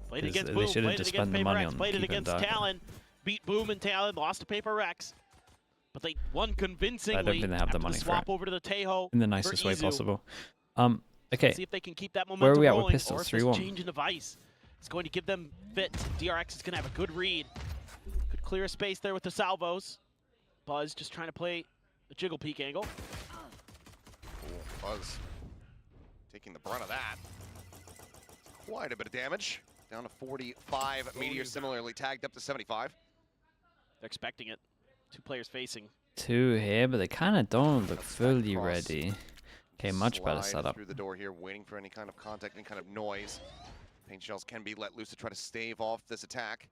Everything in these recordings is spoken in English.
Played against They Boom, should have played just it against spent the Paper money Rex, on played it keeping against Dark. Talon, beat Boom and Talon, lost to Paper Rex. But they won convincingly. I don't think they have the money the for it. swap over to the Tejo In the nicest way Izu. possible. Okay. See if they can keep that momentum Where are we at with rolling, pistols? or if this 3-1. change in device is going to give them fits. DRX is going to have a good read. Could clear a space there with the salvos. Buzz just trying to play a jiggle peek angle. Cool. Buzz taking the brunt of that. Quite a bit of damage. Down to 45. Meteor similarly tagged up to 75. They're expecting it. Two players facing. 2 here, but they kind of don't look fully cross. ready. Okay, much better Slide setup. through the door here, waiting for any kind of contact, any kind of noise. Paint shells can be let loose to try to stave off this attack.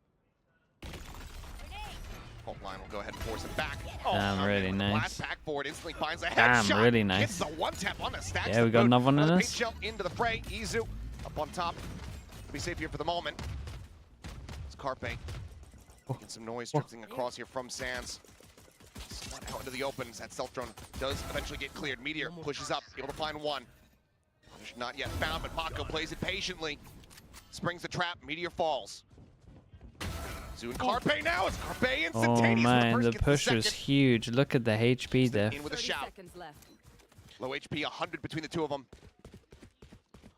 Fault line will go ahead and force it back. Damn, really nice. Blast back forward, instantly finds a Damn, headshot. really nice. Gets the one tap on the stacks. Yeah, we got another one in Paint this. shell into the fray. Izu up on top. Be safe here for the moment. It's Carpe. Getting some noise drifting across here from Sands. Spun out into the open. That stealth drone does eventually get cleared. Meteor pushes up, able to find one. Punish not yet found, but Mako plays it patiently. Springs the trap. Meteor falls. Izu and Carpe now. It's Carpe instantaneous. Oh man, the gets push is second. huge. Look at the HP there. In with a shout. Low HP, 100 between the two of them.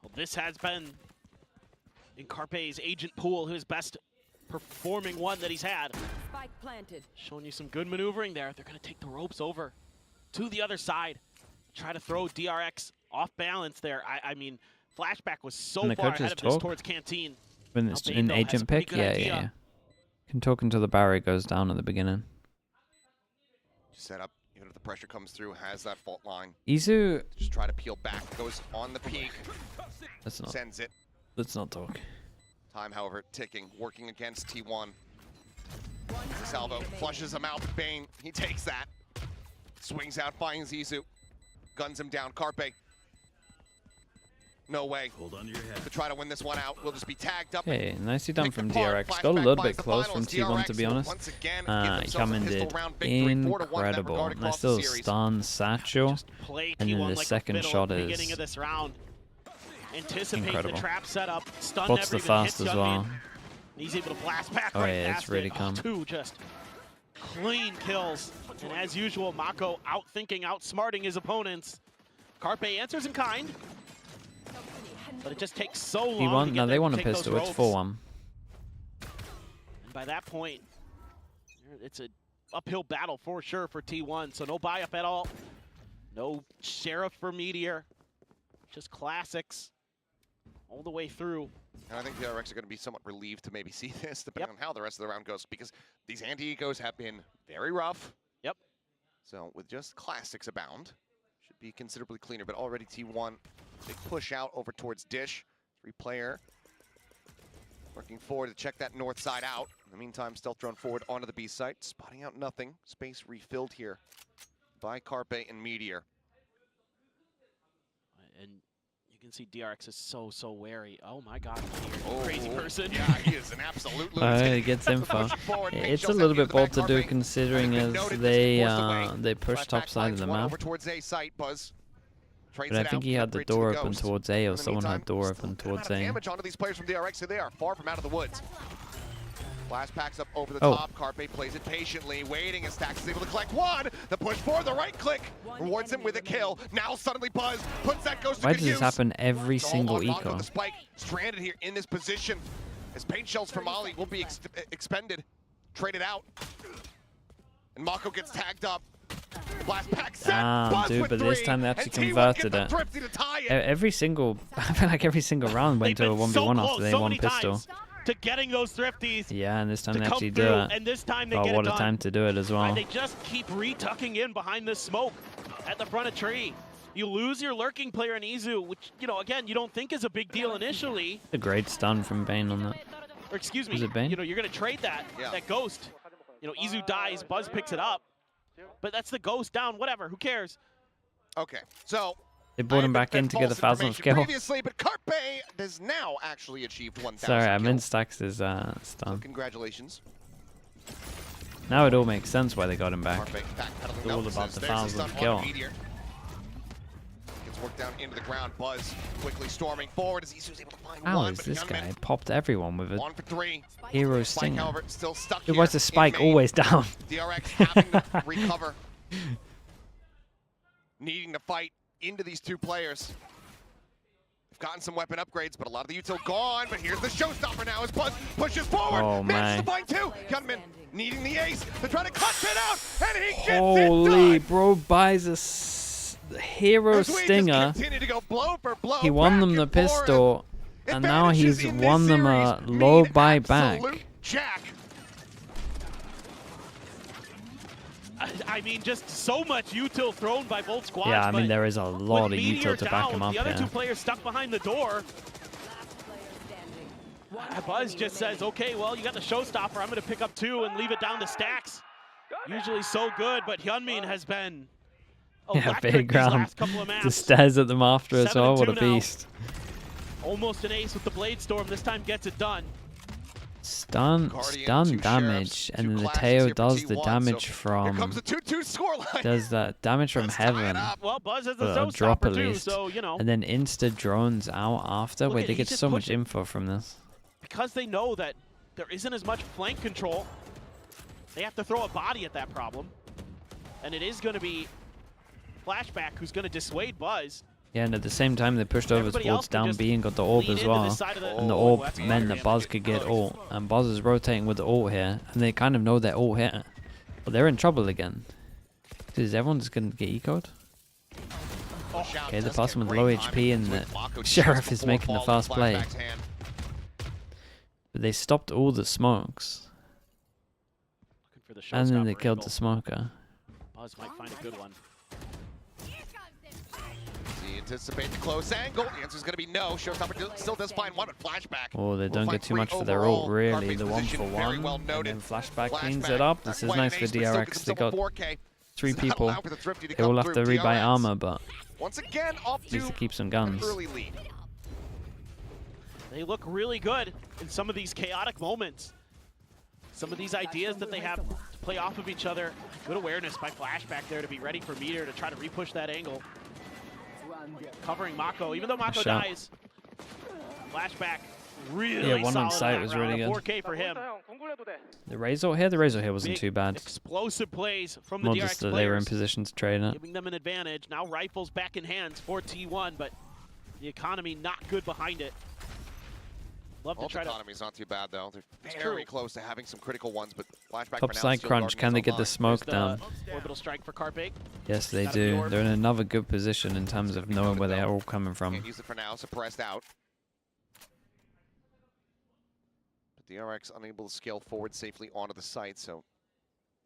Well, this has been in Carpe's agent pool his best performing one that he's had. Spike planted. Showing you some good maneuvering there. They're going to take the ropes over to the other side. Try to throw DRX off balance there. I mean, Flashback was so And the far coaches ahead of this talk? towards Canteen. When it's Albano in has a agent pretty pick, good yeah, idea. yeah. Can talk until the barrier goes down at the beginning. Set up, even if the pressure comes through, has that fault line. Izu, Just try to peel back. Goes on the peak. Sends it. let's not talk. Time, however, ticking. Working against T1. Salvo flushes him out. Bane, he takes that. Swings out, finds Izu. Guns him down. Carpe. No way. Hold on to your head. To try to win this one out, we'll just be tagged up. Okay, nicely done Picked from apart. DRX. Got a Flashback little finds bit the close from finals. T1 to be DRX will honest. once again give themselves a Coming pistol did round victory, 4-1 in that incredible. regard across Nice the little series. stun satchel. Just play And then T1 the like second a fiddle shot at the beginning is of this round. Anticipate incredible. the trap setup. Stun What's never the even hits fast as Youngmin. well? He's able to blast back Oh right yeah, past it's really it. come. Two just clean kills. And as usual, Mako outthinking, outsmarting his opponents. Carpe answers in kind. But it just takes so long. He to won. get No, there they to want a take those pistol. It's ropes. 4-1. And by that point, it's an uphill battle for sure for T1. So no buy-up at all. No Sheriff for Meteor. Just classics all the way through. And I think the DRX are going to be somewhat relieved to maybe see this, depending on how the rest of the round goes, because these anti-ecos have been very rough. Yep. So with just classics abound, should be considerably cleaner. But already T1, big push out over towards Dish. 3-player working forward to check that north side out. In the meantime, stealth drone forward onto the B site, spotting out nothing. Space refilled here by Carpe and Meteor. And you can see DRX is so wary. Oh my god, Meteor, crazy person. Yeah, he is an absolute lunatic. He gets info. Forward, It's a Shells little at the bit back, bold to do Carpe. considering Has as been noted, they this is forced away. they push Flashback top side of finds the one map. over towards A site. Buzz trades But I it think out, he had the upgrade to door the open Ghost. towards A, In or the someone had meantime, door still open a towards amount of A. damage onto these players from DRX, so they are far from out of the woods. Blast packs up over the Oh. top. Carpe plays it patiently, waiting as Stax is able to collect one. The push forward, the right click rewards him with a kill. Now suddenly Buzz puts that Ghost to Why good does this use. happen every It's all single on Mako. eco? The spike stranded here in this position as paint shells from Molly will be expended, traded out, and Mako gets tagged up. Blast pack set. Buzz Dude, with but this 3, time they and actually T1 converted gets it. the thrifty to tie it. Every single, I feel like every single round went to They've a been so 1v1 close after they so won many pistol. times to getting those thrifties Yeah, and this time to they come actually through, do it. and this time they Oh, get what it a done. time to do it as well. And they just keep re-tucking in behind this smoke at the front of tree. You lose your lurking player in Izu, which, you know, again, you don't think is a big deal initially. A great stun from Bane on that. Or excuse me, Was it Bane? you know, you're going to trade that Ghost. You know, Izu dies, Buzz picks it up. But that's the Ghost down, whatever, who cares? Okay, so They brought him back in to get a 1000th kill. previously, but Carpe has now actually achieved 1,000 Sorry, I kills. meant Stax's So stun. congratulations. Now it all makes sense why they got him back. Carpe backpedaling It's all now, about says the there's a 1000th stun on kill. Meteor. Gets Gets worked down into the ground. Buzz quickly storming forward as Isu's able to find How one. is But this Gunman guy popped everyone with a 1 for 3. hero Spike, stinger? however, still stuck It here was the in spike main. always down. DRX having to recover. Needing to fight into these two players. They've gotten some weapon upgrades, but a lot of the util gone. But here's the showstopper now as Buzz pushes forward. Oh, Manages to my. find 2. Gunman needing the ace. They're trying to clutch it out, and he gets it Holy, done. bro buys a hero As we just stinger. continue to go blow for blow, He won back them the and forth. pistol, and now Advantages he's in this won them a series low mean buy back. absolute jack. I mean, just so much util thrown by both squads. Yeah, I mean, but there is a lot with of Meteor util to back down, him up the other here. two players stuck behind the door. Buzz just says, okay, well, you got the showstopper. I'm going to pick up 2 and leave it down to Stacks. Usually so good, but Hyunmin has been Yeah, electric big these round. last couple of maps. Just stares at them after as 7 well. and What a 2 now. beast. Almost an ace with the Blade Storm. This time gets it done. Stun Guardian, 2 damage, sheriffs, and 2 then the clashes Teo here for does the T1, damage so from. Here comes the 2-2 scoreline. Does that damage from Let's tie it heaven. up. Well, Buzz has the Or drop showstopper at too, least. so, you know. And then insta drones out after. Look Wait, at they it, get he's just so much pushing. info from this. Because they know that there isn't as much flank control, they have to throw a body at that problem. And it is going to be Flashback who's going to dissuade Buzz. Yeah, and at the same time, they pushed over Everybody towards else can down just B and got the orb lean as into well. this side of And the Oh, orb that's meant that damage. Buzz could get ult. And Buzz is rotating with the ult here. And they kind of know they're ult here. But they're in trouble again. Is everyone just going to get eco'd? Okay, the person with low HP and the sheriff is making the fast play. But they stopped all the smokes. Looking for the And then they showstopper killed angle. the smoker. Buzz might find a good one. Does he anticipate the close angle? The answer is going to be no. Showstopper still does find one, but Flashback. Oh, they will don't find get too 3 much for their overall. ult, really. Carpe's The 1 position for very 1. well And noted. then Flashback cleans Flashback, it up. not This is quite an nice for ace, but still DRX. gets They himself got a 4K. 3 Does not people. allow for the Thrifty to They all come have to through. rebuy DRX, armor, but once again, off at least to to keep some an guns. early lead. They look really good in some of these chaotic moments. Some of these ideas that they have to play off of each other. Good awareness by Flashback there to be ready for Meteor to try to repush that angle. Covering Mako, even though Mako shot. dies. Flashback really Yeah, one on solid sight that was round. really A good. 4K for him. The Razor here wasn't Big too bad. Explosive plays from the More DRX just that they were in players, position to trade it. giving them an advantage. Now rifles back in hands for T1, but the economy not good behind it. Love to Ult try to. economy's not too bad, though. They're It's very true. close to having some critical ones, but Flashback Top for now side still crunch. guarding Can they his get own the line. smoke the down? orbital strike for Carpe. Yes, they Gotta be do. orb. They're in another good position in terms of knowing where they're all coming from. Can't use it for now, suppressed out. But DRX unable to scale forward safely onto the site, so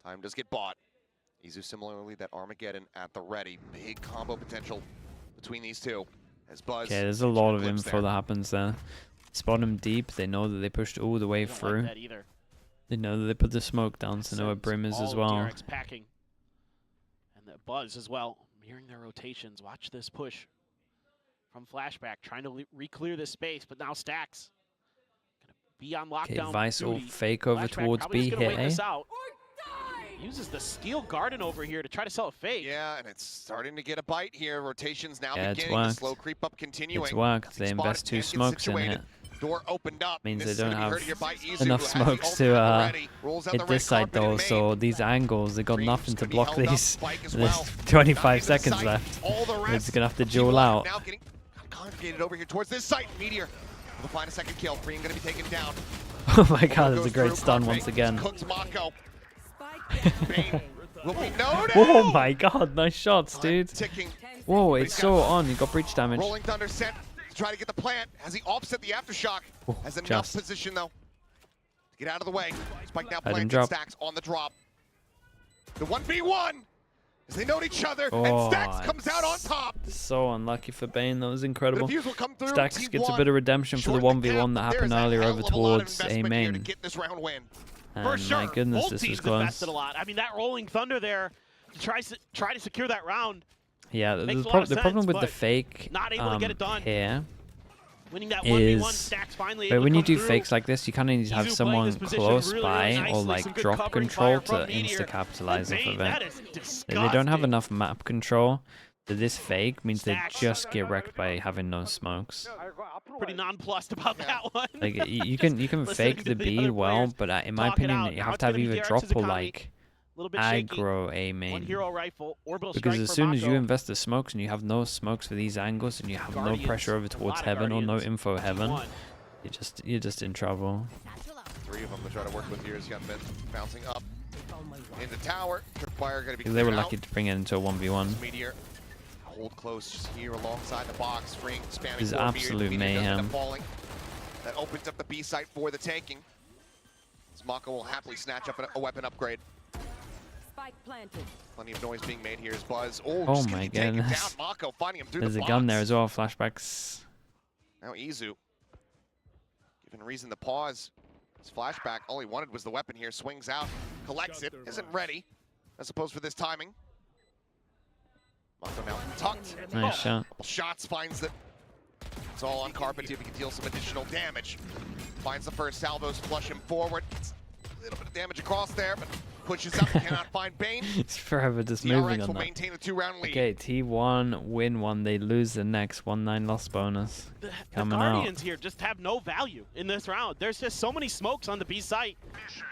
time does get bought. Izu similarly, that Armageddon at the ready. Big combo potential between these two. As Buzz. Okay, there's a lot of glimpse info there. that happens there. Spot them deep. They know that they pushed all the way Don't through. like that either. They know that they put the smoke down, so know where Sends Brim is all as of well. DRX packing. And the Buzz as well, mirroring their rotations. Watch this push from Flashback, trying to re-clear this space, but now Stacks gonna be on Okay, lockdown Vice duty. ult fake over Flashback towards probably B. just gonna Hit wait this A. out. Uses the Steel Garden over here to try to sell a fake. Yeah, and it's starting to get a bite here. Rotations now Yeah, it's beginning. The worked. slow creep up continuing. It's worked. They Spotted, invest 2 can't get smokes in situated. it. Door opened up. Means This they is don't gonna be have heard here by Izu, enough who has the smokes ult to at the ready. Rolls out the hit red this side carpet in though, main. so these angles, they got Dreams nothing to gonna be block held up. these. Spike as There's well. 25 Back into seconds sight. left. All the They're rest. just gonna have to T1 duel out. Now getting congregated over here towards this site. Meteor will find a second kill. Green gonna be taken down. Oh my god, Goes that's a great through. stun Carpe once again. Cooks Mako. Bane will be noted. Oh my god, nice shots, Time dude. ticking. Whoa, But it's he's so got on. You got breach damage. Rolling Thunder sent to try to get the plant. Has he offset the aftershock? Oh, Has enough just. position though to get out of the way. Spike now Let him plant drop. Stacks on the drop. The 1v1 as they note each other, Oh, and Stacks comes out on top. So unlucky for Bane. That was The incredible. defuse will come through. Stacks T1 gets a bit of redemption for the shorten 1v1 that gap. happened There is a earlier hell over of a lot of towards A investment here to main. get this round win. For And sure. my goodness, Both this teams was close. invested a lot. I mean, that Rolling Thunder there to try to secure that round. Yeah, Makes the, a lot of the problem sense, with the but fake not able to get it done. here Winning that 1v1, is Stacks finally but able when to you come do through. fakes like this, you kind of need to have Izu playing someone this position close really, by really or nicely. like Some good drop covering control fire to from Meteor. insta capitalize off Bane, of that it. is They don't have disgusting. enough map control that this fake means they Stacks. just get wrecked by having no smokes. Pretty nonplussed about that one. Like you can Listening fake to the the bead other well, players but in my talk it opinion, out. you Now have it's to have gonna be either DRX's drop or economy. like A little bit shaky. aggro a One main. hero rifle, orbital Because strike as for soon as you Mako. invest the smokes and you have no smokes for these angles and you have no Guardians, pressure over a towards lot of heaven or no Guardians. info heaven, T1. you're just in trouble. 3 of them to try to work with here. He's got been bouncing up into tower. Tripwire going to be They were cleared lucky out. to bring it into a 1v1. Meteor hold close just here alongside the box. Ring spamming. This is forward. absolute Meteor doesn't end up mayhem. falling. That opens up the B site for the taking. As Mako will happily snatch up a weapon upgrade. Spike planted. Plenty of noise being made here as Buzz. Oh, Oh just my gonna be taken goodness. down. Mako finding him through There's the a box. gun there as well. Flashbacks. Now Izu, given reason to pause. His flashback, all he wanted was the weapon here. Swings out, collects it, isn't ready. I suppose for this timing. Mako now tucked. Nice shot. Couple shots, finds it. It's all on carpet. See if he can deal some additional damage. Finds the first salvos, flush him forward. Gets a little bit of damage across there, but pushes up, cannot find Bane. It's forever just moving DRX on will that. maintain a 2-round lead. Okay, T1 win one. They lose the next 1-9 loss bonus. The Coming out. Guardians here just have no value in this round. There's just so many smokes on the B site.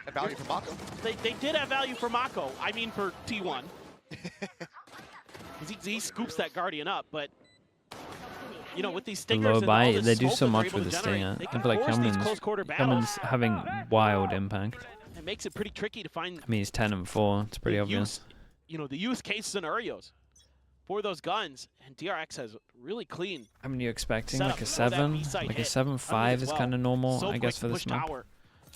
And value for Mako. They did have value for Mako. I mean for T1. 'Cause he scoops that Guardian up, but you know, with these The stingers low and all buy, this they do smoke so that they're much able with to the generate, stinger. they I can feel like force these close quarter Cameron's battles. having wild impact. It makes it pretty tricky to find I mean, he's 10 and 4. It's pretty the obvious. the use case scenarios for those guns, and DRX has really clean. I mean, you're expecting Set like up a before that 7, B-site like a hit. 7-5 is Well, kind of normal, so I quick guess, for to this push map. tower.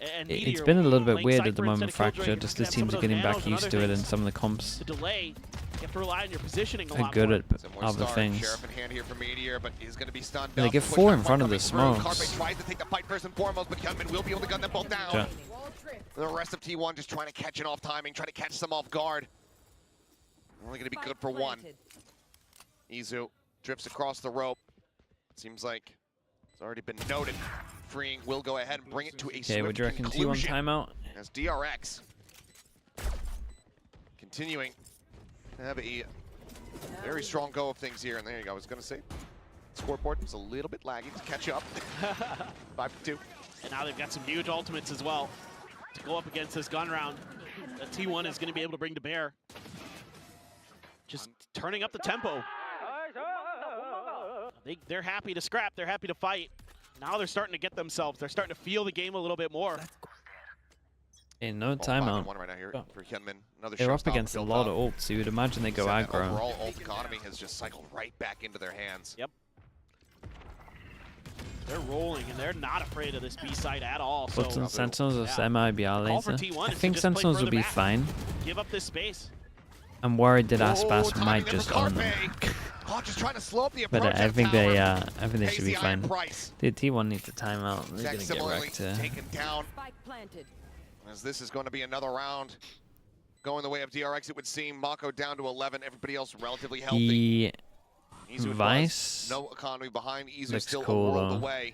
And It's Meteor been a little bit playing weird at the Cypher moment, instead of Fracture, Killjoy, just you as have some teams of are those getting back nanos and used other to it, and things some of the comps to delay. You have to rely on your positioning a are lot good more. at Similar other start. things. Sheriff in hand here for Meteor, but he's going to be stunned. And they up. get Push 4 back in front of coming the through. smokes. Carpe tries to take the fight first and foremost, but Gunman will be able to gun them both down. Sure. The rest of T1 just trying to catch it off timing, trying to catch some off guard. Only going to be good for one. Izu drifts across the rope. Seems like it's already been noted. Freeing will go ahead and bring it to a Okay, swift would you reckon T1 conclusion. timeout? As DRX continuing to have a very strong go of things here. And there you go. I was going to say, scoreboard was a little bit laggy to catch up. 5-2. And now they've got some huge ultimates as well to go up against this gun round that T1 is going to be able to bring to bear. Just turning up the tempo. They're happy to scrap. They're happy to fight. Now they're starting to get themselves. They're starting to feel the game a little bit more. In no 5-1 timeout. right now here Oh. for Hyunmin. Another They're shot up stop against a built lot up. of ults, so you would imagine they go Said that aggro. Overall, ult economy has just cycled right back into their hands. Yep. They're rolling, and they're not afraid of this B side at all. So Ults and Sentinels are yeah. semi-BR Call for laser. T1 I is to think just play Sentinels will further be back. fine. give up this space. I'm worried that Oh, Aspas timing might there just for own them. Carpe. Oh, just trying to slow up the approach. But I at think tower. they Pays should be the iron fine. price. Dude, T1 needs a timeout. They're Zach gonna get similarly wrecked. taken down. Spike planted. As this is going to be another round going the way of DRX, it would seem. Mako down to 11. Everybody else relatively healthy. The Izu with Vice Buzz, no economy behind. Izu looks still cool, a world though. away.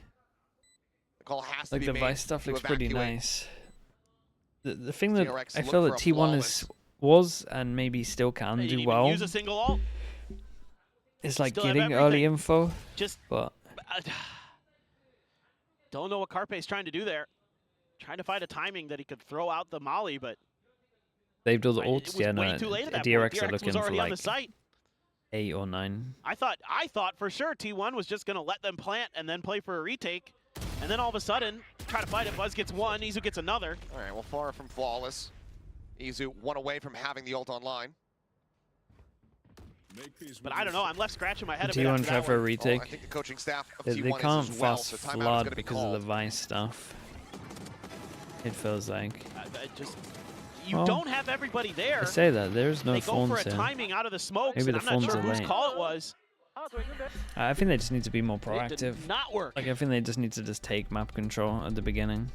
The call has to like be the made Vice stuff to looks pretty evacuate. nice. The thing that DRX I look feel for that a T1 is was and maybe still can They didn't do even well use a single ult. is like still have getting early everything. info, Just but don't know what Carpe's trying to do there. Trying to find a timing that he could throw out the molly, but they've done the it ults. was Yeah, way no, too late at that DRX point. are DRX looking was for already on the like site. 8 or 9. I thought for sure T1 was just going to let them plant and then play for a retake. And then all of a sudden, try to fight it. Buzz gets one, Izu gets another. All right, well, far from flawless. Izu one away from having the ult online. But I don't know, I'm left scratching my head a bit T1 after try that for a one. Well, I retake. think the coaching staff of They T1 can't is as well, fast so timeout is flood going to be because of the called. Vice stuff. It feels like. You Well, don't have everybody there. I say that there's no They go for thorns a here. timing out of the smokes, Maybe and the I'm not thorns sure are whose late. call it was. I think they just need to be more It proactive. did not work. Like I think they just need to just take map control at the beginning.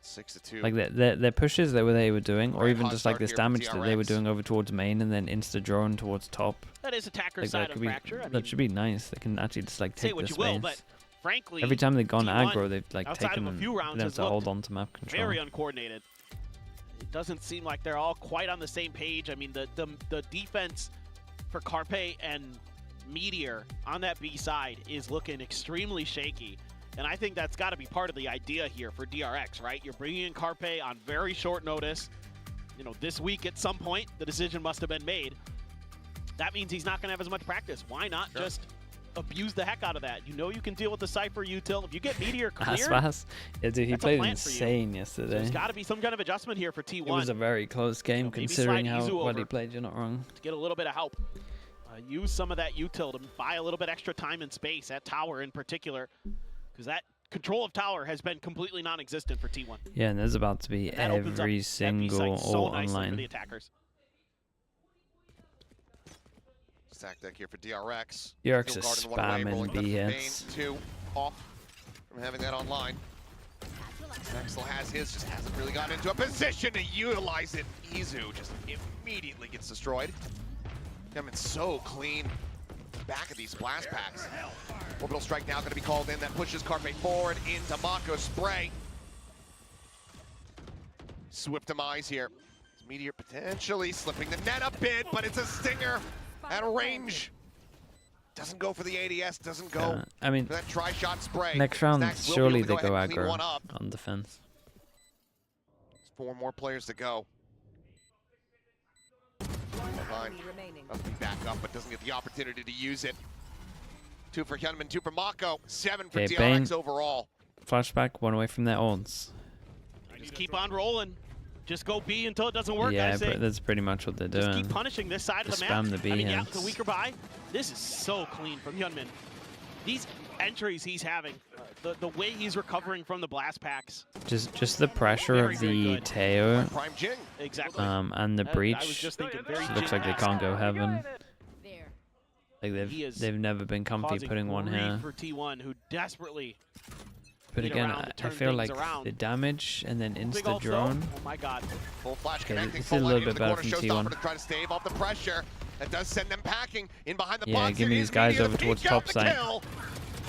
6-2. Like their pushes that they were doing, or Right, even hot just like start this here for damage that they were DRX. doing over towards main and then insta drone towards top. That is attacker's Like side that of could be Fracture. I mean, that should be nice. They can actually just like say take what the you will, space. but frankly, Every time they've gone T1, aggro, they've like outside taken of a few rounds, them has to hold looked on to map control. very uncoordinated. It doesn't seem like they're all quite on the same page. I mean, the defense for Carpe and Meteor on that B side is looking extremely shaky. And I think that's got to be part of the idea here for DRX, right? You're bringing in Carpe on very short notice. You know, this week at some point, the decision must have been made. That means he's not going to have as much practice. Why not just abuse the heck out of that? You know you can deal with the Cypher util. If you get Meteor clear, fast. Yeah, dude, he played insane so yesterday. there's got to be some kind of adjustment here for T1. It was a very close game considering how well he played. You're not wrong. To get a little bit of help. Use some of that util to buy a little bit extra time and space at tower in particular, because that control of tower has been completely non-existent for T1. Yeah, and there's about to be every single ult online. For the attackers. Stack deck here for DRX. DRX is spamming B hits. 2 off from having that online. Axel has his, just hasn't really gotten into a position to utilize it. Izu just immediately gets destroyed. Coming so clean. Back of these blast packs. Orbital strike now going to be called in. That pushes Carpe forward into Mako spray. Swift demise here. Meteor potentially slipping the net a bit, but it's a stinger at a range. Doesn't go for the ADS, doesn't go I mean, for that tri-shot spray. Next round, surely they go ahead and aggro one up. on defense. There's 4 more players to go. Must be back up, but doesn't get the opportunity to use it. 2 for Hyunmin, 2 for Mako, 7 for DRX Bane. overall. Flashback, 1 away from their ults. Just keep on rolling. Just go B until it doesn't work. Yeah, but that's pretty much what they're doing. Just keep punishing this side Just of the map. spam the B I mean, yeah, hits. it's a weaker buy. This is so clean from Hyunmin. These entries he's having, the way he's recovering from the blast packs. Just the pressure of the Teo Prime Jing. Exactly. and the I was breach. just thinking very Looks like they can't go heaven. There. Like He is they've never been comfy causing putting one here. for T1, who desperately. But need again, around to I turn feel things like around. the damage and then Big insta ult, though. drone. Oh my God. Full flash Okay, connecting. this is Full a line little into bit the better corner. from Showstopper T1. to try to stave off the pressure. That does send them packing in behind the Yeah, box. give me It these is guys Meteor over to towards peek out top the side. kill.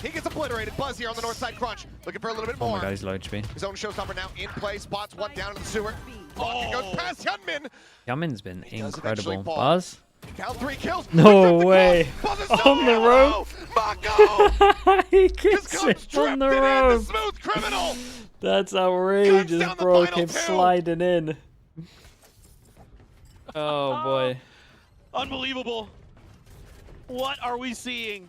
He gets obliterated. Buzz here on the north side crunch. Looking for a little bit Oh more. my God, he's low HP. His own showstopper now in play. Spots one down in the sewer. Rocket goes past Hyunmin. Yamin's been He does incredible. eventually fall. Buzz? Count 3 kills. No way. Buzz is On so the yellow. Mako He just gets comes it on drifting the in. The rope. smooth criminal. That's Guns outrageous, down the bro. final Came two. sliding in. Oh boy. Unbelievable. What are we seeing?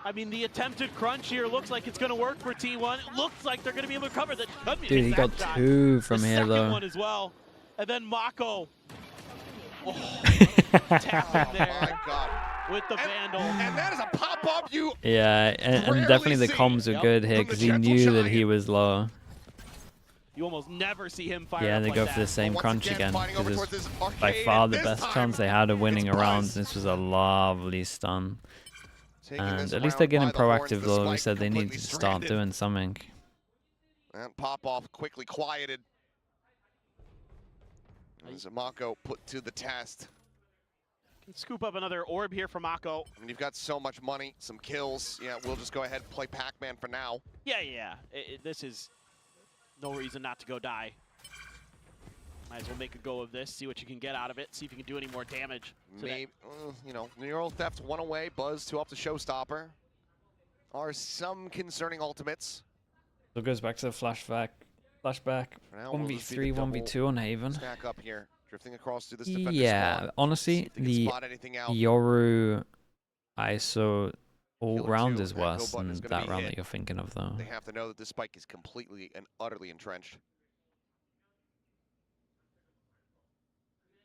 I mean, the attempted crunch here looks like it's going to work for T1. It looks like they're going to be able to cover that. Dude, he got 2 from the here second though. one as well. And then Mako. Oh, tapping there My God. with the Vandal. And that is a pop-up you Yeah, and Rarely definitely the see comms were good here from the because he gentle knew that he giant. was low. You almost never see him fire Yeah, up they like go that. for the same once crunch again, again fighting over because towards it's this by arcade, far the and best this chance they time had of winning it's a round. Buzz. This was a lovely stun. taking And this at least they're round getting by the horns. proactive The though. We spike said they need completely to start stranded. doing something. And pop-off quickly quieted. As Mako put to the test. Can scoop up another orb here for Mako. I mean, you've got so much money, some kills. Yeah, we'll just go ahead and play Pac-Man for now. Yeah. This is no reason not to go die. Might as well make a go of this, see what you can get out of it, see if you can do any more damage. So that- Maybe, you know, Neural Theft 1 away, Buzz 2 off the Showstopper. Are some concerning ultimates. So it goes back to the flashback. For now, we'll just be 1v3, the double 1v2 on Haven. Stack up here, drifting across through this defender Yeah, squad. See honestly, if they can the spot anything out. Yoru ISO all Killer round 2, is that go worse button than is gonna that be round hit. that you're thinking of though. They have to know that this spike is completely and utterly entrenched.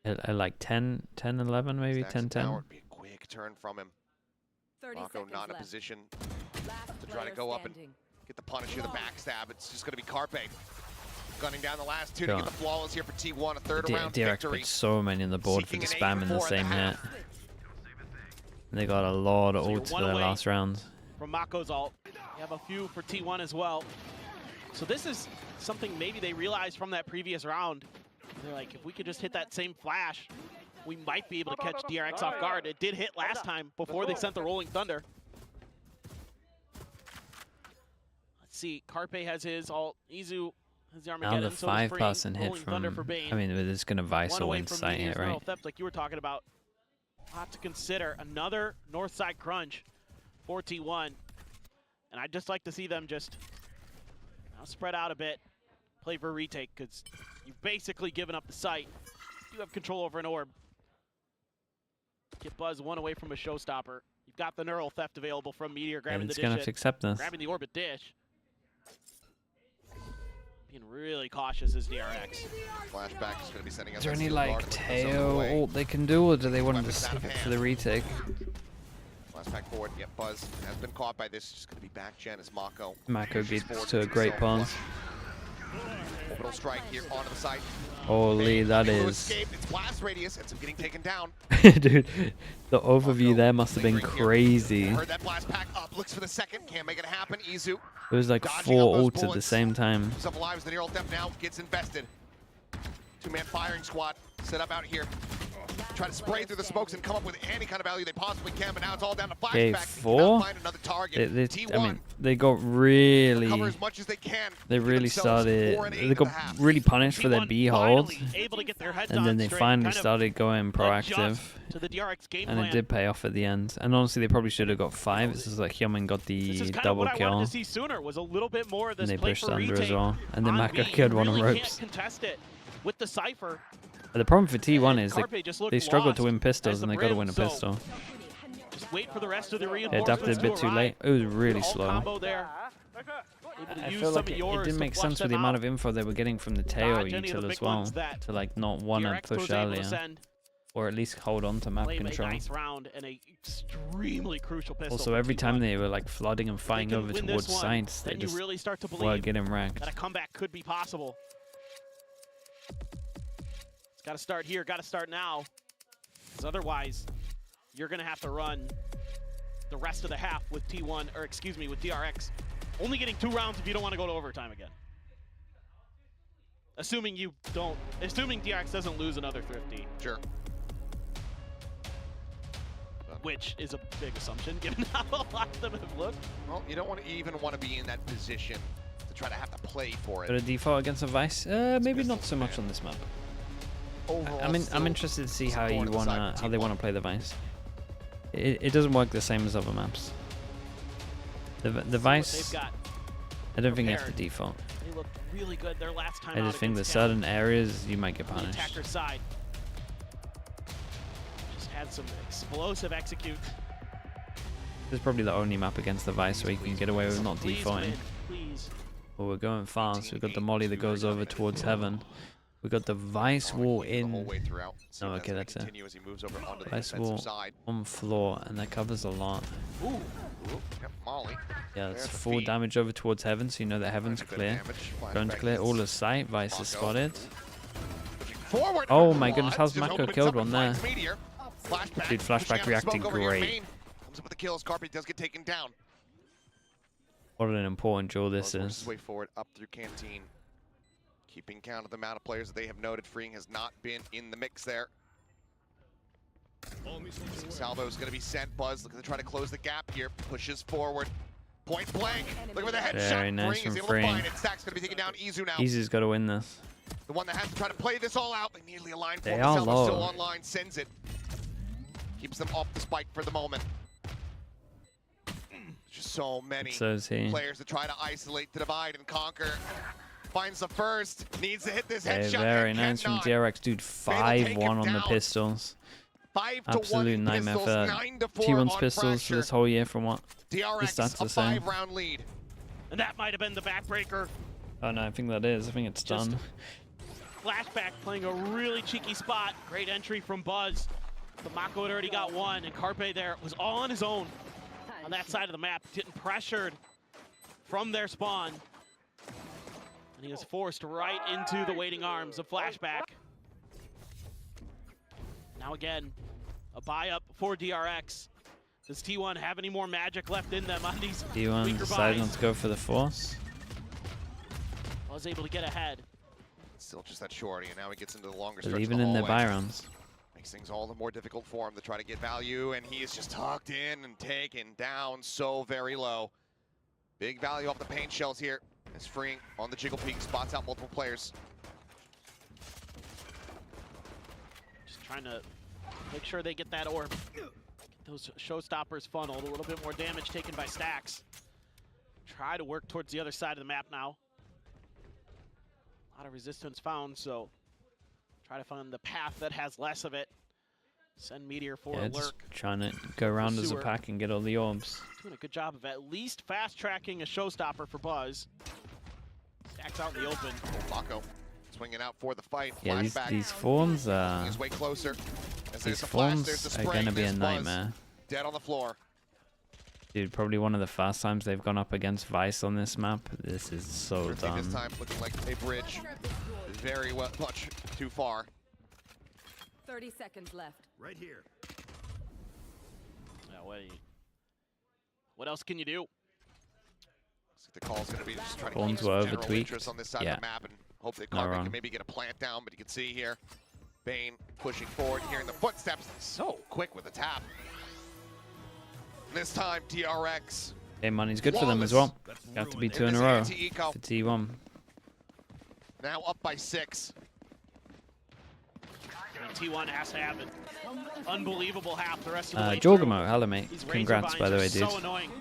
At like 10, 11 maybe, Stacks 10, it 10. down, would be a quick turn from him. 30 Mako seconds not in a left. position Last to try to player go up and standing. get the punish here, the backstab. It's just going to be Carpe. Gunning down the last 2 Go to get on. the flawless here for T1, a third round DRX victory. put so many on the board for Seeking the an spam in the 8-4 same at the hit. half. And they got a lot of So you're ults one for their away. last round. from Mako's ult. You have a few for T1 as well. So this is something maybe they realized from that previous round. They're like, if we could just hit that same flash, we might be able to catch DRX off guard. It did hit last time before they sent the Rolling Thunder. Let's see, Carpe has his ult. Izu has the Armageddon. Now the so does 5-person hit Rolling Thunder for from, Bane. I mean, it's going to One Vice away win from sight Meteor's hit, right? Neural Theft, like you were talking about. lot to consider. Another north side crunch for T1. And I'd just like to see them just spread out a bit, play for a retake, because you've basically given up the site. You have control over an orb. Get Buzz one away from a showstopper. You've got the neural theft available from Meteor, grabbing And the it's dish gonna have hit, to accept this. grabbing the orbit dish. Being really cautious as DRX. Flashback is going to be sending us. Is there that any steel like guard to put this on the tail way. ult they can do, or do they want to Weapons out save of it for hand. the retake? Flashback forward. Yep, Buzz has been caught by this. Just going to be back gen as Mako. Mako pushes beats forward to a with great himself. pass. Orbital strike here onto the site. Holy, that Able to is. escape. It's blast radius. It's him getting taken down. Dude, the overview Mako there must have been lingering here. crazy. Heard that blast pack up. Looks for the second. Can't make it happen. Izu It was like dodging 4 out those ults at the bullets. same time. himself alive as the neural theft now gets invested. Two-man firing squad set up out here. Try to spray through the smokes and come up with any kind of value they possibly can, but now it's all down to Okay, flashback. 4. Find another target. I T1 mean, they got really. cover as much as they can. They Give really themselves 4 started. and 8 They at got the half. really punished for their T1 B hold, finally able to get their heads and on then they straight, finally kind of started going proactive. adjust to the DRX game And plan. it did pay off at the end. And honestly, they probably should have got 5. This is like Hyomin got This the is kind of double what I wanted kill. to see sooner, was a little bit more of this And they play pushed for under as retake well. And then on Mako B. killed one on Really ropes. can't contest it with the Cypher. But the problem for T1 is Carpe just looked they struggled to lost win pistols as and the they got to Brim, win a so pistol. Just wait for the rest of the They reinforcements adapted a bit to too arrive. late. It was really Good ult slow. combo there. Able to I use feel some like of it yours didn't to make flush sense with the them amount out. of info they were getting from the Teo Dodge any of util the as big well. ones that To like not want to DRX push was able to earlier. send. Or at least hold on to map Play a control. nice round and a extremely crucial pistol. Also, from every time T1. they were like flooding and If they fighting can over win towards this one, sites, they then you just really start to were believe getting wrecked. that a comeback could be possible. It's got to start here, got to start now. Because otherwise, you're going to have to run the rest of the half with T1, or excuse me, with DRX. Only getting 2 rounds if you don't want to go to overtime again. Assuming DRX doesn't lose another Thrifty, Sure. which is a big assumption given how a lot of them have looked. Well, you don't even want to be in that position to try to have to play for But it. a default against a Vice? Maybe not pistols, so much man. on this map. Overall, I'm still interested to see some how thorn you in the side wanna for how they T1. wanna play the Vice. It doesn't work the same as other maps. The See what Vice, they've got. I don't think you have to prepared. default. They looked really good their last time I out just think there's against Talon. certain areas you might get On the punished. attacker's side. Just had some explosive execute. This is probably the only map against the Vice where you can get away with not Please defaulting. win, please. But we're going fast. We've got the molly that goes over towards heaven. We got the Vice wall The whole in way throughout. See Oh, if okay, gonna that's it. continue as he moves over onto the Vice defensive wall side. on floor, and that covers a lot. Ooh, Ooh, yep, Molly. Yeah, it's There's the 4 feed. damage over towards heaven, so you know that heaven's Quite a bit clear. of damage. Drone's Flashback clear, all hits of sight. Vice is Mako. spotted. Pushing forward. Oh my goodness, how's Just Mako opens killed up one and there? finds Meteor. Flashback. Dude, Flashback pushing out the reacted smoke over here, great. main. Comes up with the kills. Carpe does get taken down. What an important duel this Buzz works his is. way forward up through Canteen. Keeping count of the amount of players that they have noted. Freeing has not been in the mix there. Salvo is going to be sent. Buzz looking to try to close the gap here. Pushes forward. Point blank. Look at the headshot. Very nice Freeing is from able Freeing. to find it. Stack's going to be taking down Izu now. Easy's got to win this. The one that has to try to play this all out. They nearly aligned for They him. are Salvo still low. online. Sends it. Keeps them off the spike for the moment. Just so many So is he. players to try to isolate, to divide and conquer. Finds the first. Needs to hit this Okay, headshot. very and nice from cannot. DRX. Dude, take him 5-1 on the down. pistols. 5-1 Absolute in nightmare pistols, for 9-4 T1's on pistols for Fracture. this whole year from what? DRX, stats a the same. 5-round lead. and that might have been the backbreaker. Oh no, I think that is. I think it's Just- done. Flashback playing a really cheeky spot. Great entry from Buzz. But Mako had already got one, and Carpe there was all on his own on that side of the map, getting pressured from their spawn. And he was forced right into the waiting arms of Flashback. Now again, a buy up for DRX. Does T1 have any more magic left in them on these T1 weaker decided not buys? to go for the force. Was able to get ahead. Still just that shorty, and now he gets into the longer But stretch even of in the their hallway. buy rounds. Makes things all the more difficult for him to try to get value, and he is just tucked in and taken down so very low. Big value off the paint shells here. As Freeing on the jiggle peak spots out multiple players. Just trying to Make sure they get that orb. Get those showstoppers funneled. A little bit more damage taken by Stacks. Try to work towards the other side of the map now. A lot of resistance found, so try to find the path that has less of it. Send Meteor for a just lurk. trying to go around as a Sewer. pack and get all the orbs. Doing a good job of at least fast-tracking a showstopper for Buzz. Stacks out in the open. Mako swinging out for the fight. Yeah, Flashback. these forms He's way closer. As these there's the flash, there's the forms are spray, gonna be a there's Buzz nightmare. Dead on the floor. Dude, probably one of the first times they've gone up against Vice on this map. This is so Certainly dumb. this time looking like a bridge. Very well, much too far. 30 seconds left. Right here. Yeah, what else can you do? Looks like the call's going to be just trying to Forms keep some were general over-tweaked. interest on this side Yeah. of the map and hope that Not Carmen wrong. can maybe get a plant down, but you can see here, Bane pushing forward, hearing the footsteps so quick with the tap. This time, DRX. Okay, money's good for them as well. Let's Got to ruin be it. two in a This row anti-eco. for T1. Now up by 6. And T1 has to have an unbelievable half the rest of the way Jorgamo, hello mate. through. These Congrats razor by the way, vines are dude. so annoying.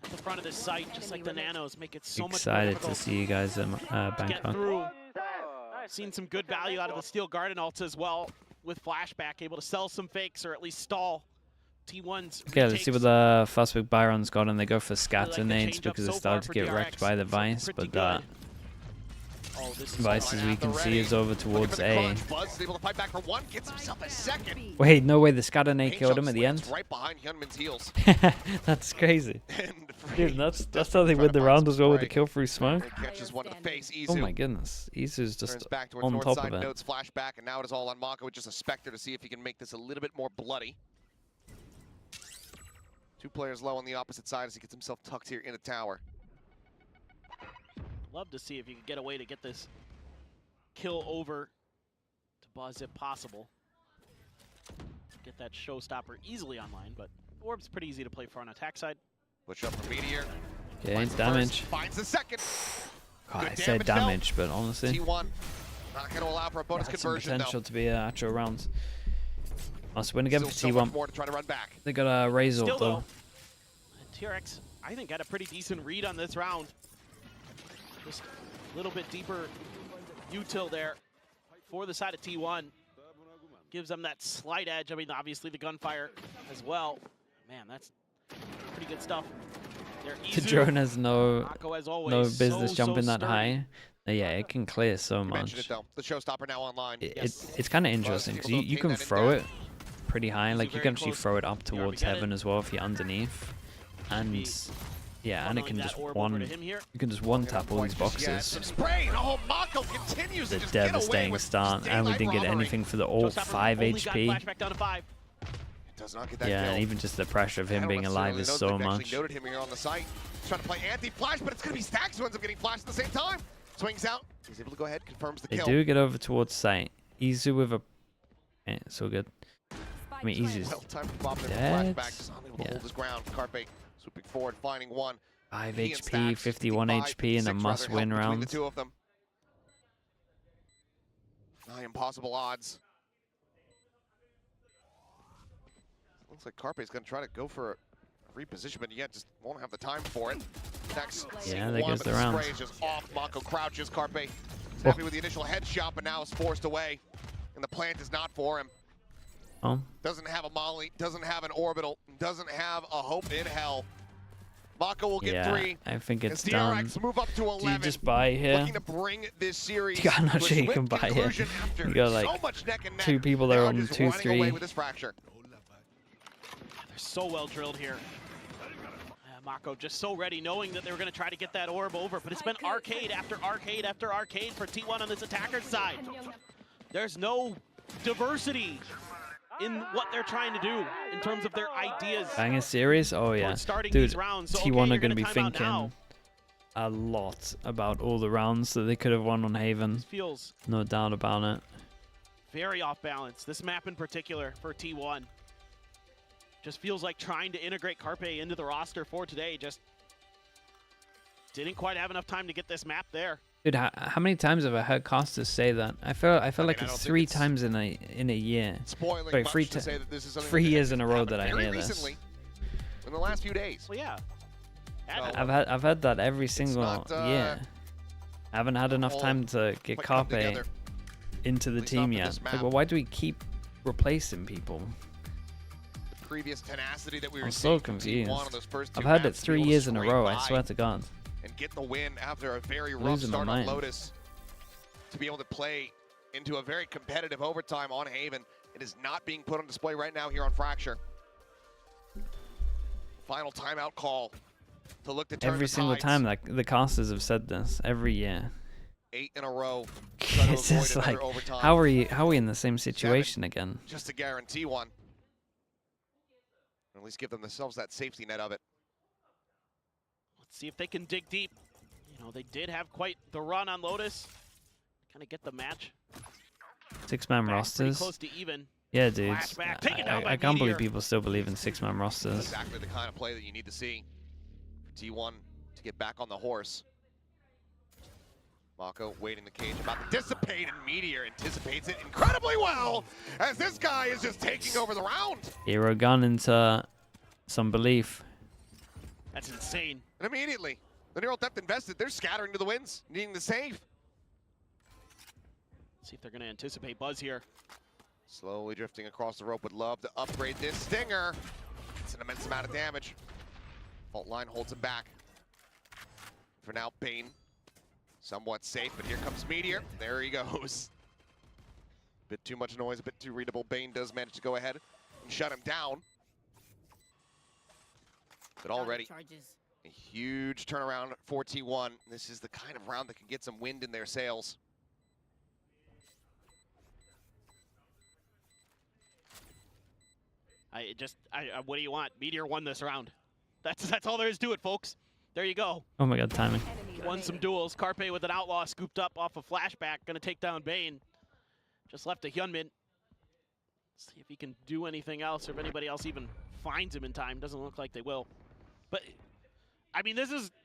At the front of this site, just like the nanos, make it so much more Excited to difficult see you guys in to get Bangkok. through. Seen some good value out of the Steel Garden ults as well with Flashback, able to sell some fakes or at least stall T1's Okay, let's see what the first big Byron's got, and they go for I scatter like the nades change-up because so it started to far get for wrecked DRX. by the It's Vice, pretty but good. Oh, this is Vice, as we can see, is over towards A. Buzz is able to fight back for one, gets himself a second. Wait, no way, the scatter nade Paint killed Jump him at the lands end? right behind Hyunmin's heels. That's crazy. And Dude, that's Freeze how they trying win to the find round some as well with the spray. kill through smoke. And catches one in the face. Izu Oh my goodness, Isu's turns just back towards on north top side, of it. notes flashback, and now it is all on Mako with just a Spectre to see if he can make this a little bit more bloody. 2 players low on the opposite side as he gets himself tucked here in a tower. Love to see if you could get a way to get this kill over to Buzz if possible. Get that showstopper easily online, but Orb's pretty easy to play for on attack side. Push up for Meteor. Okay, Finds the damage. first, finds the second. God, Good I said damage, no. damage, but honestly, T1 not going to allow for a bonus that's some conversion potential though. to be actual rounds. Must win again Still for so much T1. more to try to run back. They got a Razor Still though. though, TRX, I think, had a pretty decent read on this round. Just a little bit deeper util there for the side of T1. Gives them that slight edge. I mean, obviously the gunfire as well. Man, that's pretty good stuff. The drone has no Mako, as always, no business so jumping that sturdy. high. Yeah, it can clear so You mentioned much. it though. The showstopper now online. It's kind of interesting because people you don't can take that in throw down. it pretty high. Like you very can actually close. throw it up You already towards get it. heaven as well if you're underneath. And yeah, and it Funneling can that just orb over one. to him here. You can just one tap all these Yeah, boxes. some spray. And oh, Mako continues The to just get away devastating with start, just and we daylight didn't get robbery. anything for the ult. Showstopper 5 only got HP. flashback down to 5. Does not get that Yeah, kill. and even just the pressure of him Everyone being alive certainly is knows so they've actually much. noted him here on the site. He's trying to play anti-flash, but it's going to be Stacks who ends up getting flashed at the same time. Swings out. He's able to go ahead, confirms the They kill. do get over towards site. Izu with a. Yeah, it's all good. I mean, Izu's Well, time to pop in the dead. flashback. Just unable to Yeah. hold his ground. Carpe swooping forward, finding one. 5 He and HP, Stacks, 51 HP in a 56 must-win rather, help between round. the two of them. Nigh impossible odds. Looks like Carpe's going to try to go for a reposition, but yet just won't have the time for it. Next, Yeah, there one, goes but the the round. spray is just off. Mako crouches. Carpe is happy with the initial headshot, but now is forced away. And the plant is not for him. Oh, Doesn't have a molly, doesn't have an orbital, doesn't have a hope in hell. Mako will get yeah, 3. I think As it's done. DRX move up to 11. Do you just buy here? Looking to bring this series Yeah, I'm not to a sure you swift can buy it. conclusion after You got, like, so much neck and neck. 2 people there Now on just 2, running away 3. with this fracture. They're so well drilled here. Mako just so ready, knowing that they were going to try to get that orb over, but it's been arcade after arcade after arcade for T1 on this attacker's side. There's no diversity in what they're trying to do in terms of their ideas. Bang a series? Oh yeah. towards starting Dude, these rounds. So, T1 okay, are you're going to gonna be time out thinking now. a lot about all the rounds that they could have won on Haven. This feels No doubt about it. very off balance. This map in particular for T1 just feels like trying to integrate Carpe into the roster for today. Just didn't quite have enough time to get this map there. Dude, how many times have I heard casters say that? I feel like I it's don't think 3 it's times in a year. Spoiling Sorry, much to say that this is something 3 that years in a row happened that I very hear this. recently, in the last few days. Well, yeah. I've heard that every single not, year. I haven't had enough all time to get quite come Carpe together. into the At least not team for yet. this Like, map. well, why do we keep replacing people? The previous tenacity that we were I'm seeing so from confused. T1 on those first 2 I've had it maps, to be 3 able to years in a scrape row. I by swear to God. and get the win after a very rough Losing my start on mind. Lotus, to be able to play into a very competitive overtime on Haven. It is not being put on display right now here on Fracture. Final timeout call to look to turn Every the single tides. time that the casters have said this, every year. 8 in a row. Try to It's avoid just another like, overtime. how are we in the same situation again? Just to guarantee one. Or at least give themselves that safety net of it. Let's see if they can dig deep. You know, they did have quite the run on Lotus. Kind of get the match 6-man back pretty rosters. close to even. Yeah, dude. Flashback, taken down by I can't believe Meteor. people still believe in 6-man rosters. Exactly the kind of play that you need to see for T1 to get back on the horse. Mako waiting the cage, about to dissipate, and Meteor anticipates it incredibly well, as this guy is just taking over the round. Hero gun into some belief. That's insane. And immediately, the neural depth invested, they're scattering to the winds, needing the save. See if they're going to anticipate Buzz here. Slowly drifting across the rope, would love to upgrade this stinger. It's an immense amount of damage. Fault line holds him back. For now, Bane, somewhat safe, but here comes Meteor. There he goes. Bit too much noise, a bit too readable. Bane does manage to go ahead and shut him down. But already, a huge turnaround for T1. This is the kind of round that can get some wind in their sails. What do you want? Meteor won this round. That's all there is to it, folks. There you go. Oh my God, timing. Won some duels. Carpe with an outlaw scooped up off a flashback. Gonna take down Bane. Just left a Hyunmin. See if he can do anything else or if anybody else even finds him in time. Doesn't look like they will. But, I mean,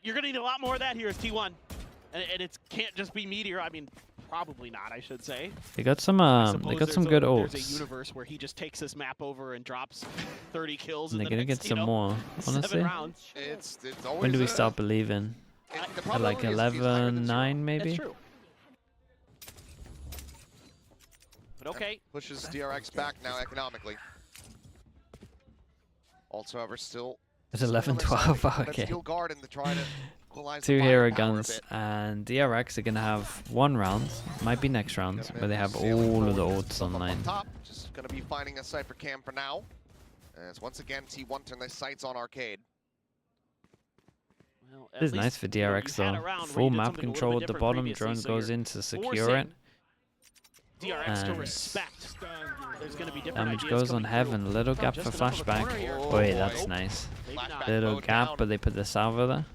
you're gonna need a lot more of that here as T1. And it can't just be Meteor. I mean, probably not, I should say. They got some good ults. There's a universe where he just takes this map over and drops 30 kills. And in they're the gonna next, get some more, 7 honestly. rounds. It's always When do we start believing? the At probability like is higher than 0. 11-9 maybe? That's true. But okay. Pushes DRX back now economically. Also, however, still It's 11-12, okay. Steel Garden to try to equalize 2 the hero firepower a guns, bit. and DRX are gonna have 1 round, might be next round, where they have Sailing all of the forward, ults stuff up online. on top. Just gonna be finding a Cypher cam for now. As once again, T1 turn their sights on Arcade. Well, It is nice for DRX though. Full map control at the bottom, drone goes in to secure it. DRX to And respect. There's going to be different damage ideas goes on coming Heaven, through. little gap Just for enough of a corner flashback. here. Oh, Boy, boy. that's nice. Maybe Flashback not. Little mode gap, down. but they put the salvo there.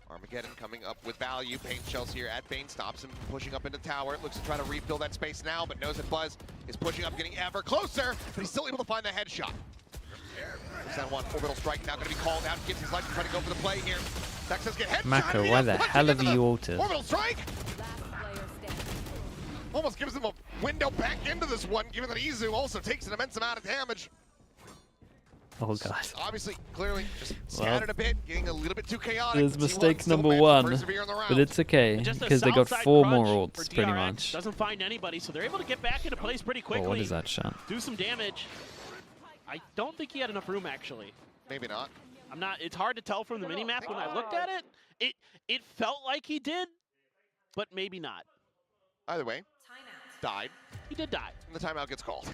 Armageddon coming up with value. Paint shells here at Bane, stops him from pushing up into tower. Looks to try to refill that space now, but knows that Buzz is pushing up, getting ever closer, but he's still able to find the headshot. There's that one orbital strike now going to be called out. Gives his life to try to go for the play here. Texas get headshot. Mako, and he why goes the punching hell have into you the ulted? Orbital strike Last player standing. almost gives him a window back into this one, given that Izu also takes an immense amount of damage. Oh god. Obviously, clearly, just scattered a bit, getting a little bit too chaotic. It is T1 mistake still number managed to 1, persevere in the but round. it's okay, Just a because they got south side 4 more crunch ults, for pretty DRX. much. Doesn't find anybody, so they're able to get back into place pretty quickly. Oh, what is that shot? Do some damage. I don't think he had enough room, actually. Maybe not. I'm not. It's hard to tell from the minimap when I looked at it. It felt like he did, but maybe not. Either way, died, He did die. and the timeout gets called.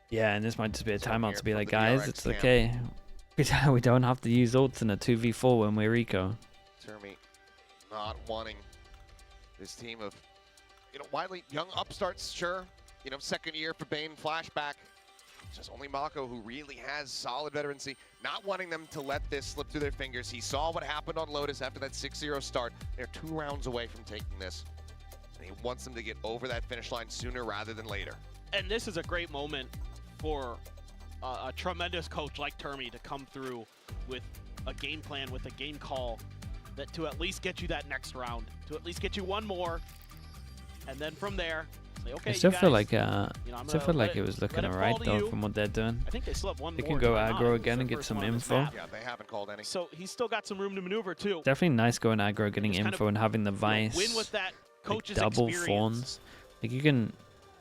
Yeah, and this might just be a So timeout here to be from like, the guys, DRX it's camp. okay. We don't have to use ults in a 2v4 when we're eco. Termi not wanting this team of, widely young upstarts, sure. Second year for Bane flashback. It's just only Mako who really has solid veterancy, not wanting them to let this slip through their fingers. He saw what happened on Lotus after that 6-0 start. They're 2 rounds away from taking this. And he wants them to get over that finish line sooner rather than later. And this is a great moment for a tremendous coach like Termi to come through with a game plan, with a game call that to at least get you that next round, to at least get you one more, and then from there, say, okay, I still you feel guys, like you know, I'm still gonna feel like let it was looking let it alright fall to though you. from what they're doing. I think they still have one They more. can go going on. aggro It was again their and get first some one on this info. map. Yeah, they haven't called any. So he's still got some room to maneuver too. Definitely nice going aggro, getting Just kind info, of, and having the you know, vice. win with that Like coach's double experience. fawns. Like you can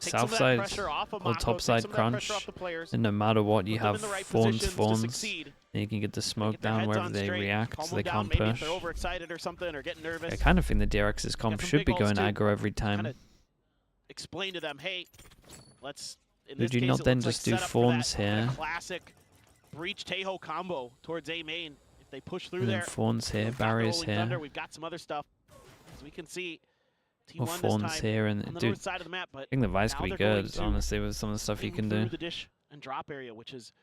Take south some of that side pressure off of or Mako, top take side some of that pressure crunch, off the players, and no matter what you put them have in the right fawns, positions to fawns, succeed. and you can get the smoke Get their down heads wherever on they straight, react, calm so them they down, can't maybe if push. they're overexcited or something or getting nervous. I kind of think the DRX's comp some should big be goals going too. aggro every Kind time. of explain to them, hey, let's. In Did this you case, not it then looks like just do set up for that fawns kinda here? classic breach Tejo combo towards A main. If they push through And then there, fawns here, we've got the barriers Rolling here, Thunder, we've got some other stuff. As we can see, or T1 this fawns time here, on and the dude, north side of the map, but I think the vice now could be they're going good, to honestly, with some of the stuff you move can through do. the dish and drop area, which is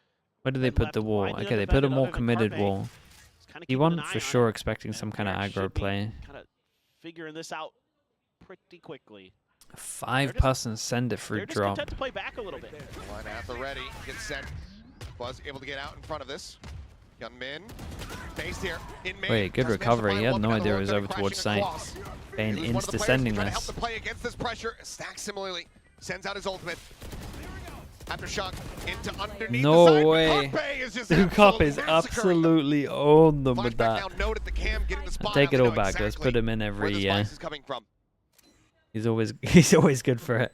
Where do they been put left the wall? widely Okay, they put a undefended more other than committed Carpe. wall. Kind of keeping an T1 eye for on sure it. expecting some kind of DRX aggro should be play. kind of figuring this out pretty quickly. 5-person send it through They're just drop. content to play back a little bit. Line at the ready, gets sent. Buzz able to get out in front of this. Gunmin, based here in main. Wait, good Has managed to recovery. find He had one, no but idea the it was Rolling over Thunder towards crashing site. across. Bane He was one of the players insta-sending trying to help this. the play against this pressure. Stack similarly sends out his ultimate. Aftershock into underneath No the side. way. Carpe is just Dukop is massacring them. absolutely on them with Flashback that. now noted the cam getting the spot Take out. it They all know back. Let's exactly put him in where every this year. vice is coming from. He's always good for it.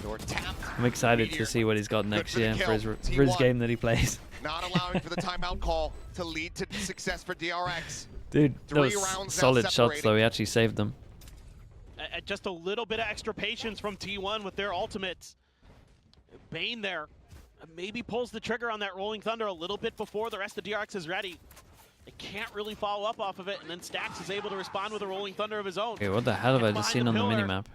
Door tapped. I'm excited Meteor. to see what he's got next for the year for his kill. T1. game that he plays. Not allowing for the timeout call to lead to success for DRX. Dude, 3 those rounds now solid shots separating. though. He actually saved them. Just a little bit of extra patience from T1 with their ultimates. Bane there maybe pulls the trigger on that Rolling Thunder a little bit before the rest of DRX is ready. They can't really follow up off of it, and then Stax is able to respond with a Rolling Thunder of his own. Okay, what the hell have I just seen on the minimap?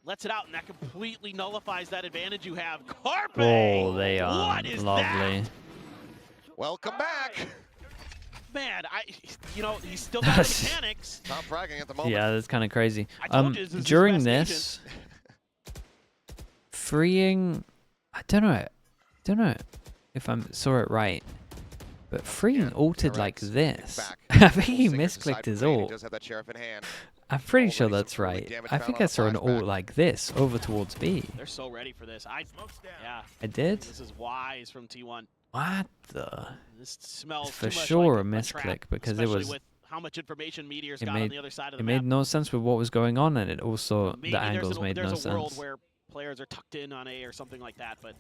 Lets it out, and that completely nullifies that advantage you have. Carpe! Oh, they are What is lovely. that? Welcome back. Man, he's still got the mechanics. Not fragging at the moment. Yeah, that's kind of crazy. I told you this is his During best this, freeing, I don't know if I saw it right, but freeing ulted DRX like this. back. I think he Singers misclicked aside his from Bane, he ult. does have that sheriff in hand. I'm pretty sure Already that's some early right. damage I found think on I a saw an flashback. ult like this over towards B. They're so ready for this. Yeah, I did? this is wise from T1. What the? This smells For too much sure like a misclick trap, because it especially was. with how much information Meteor's It got on made the other side of it the made map. no sense with what was going on, and it also Maybe the angles made there's no a world sense. where players are tucked in on A or something like that, but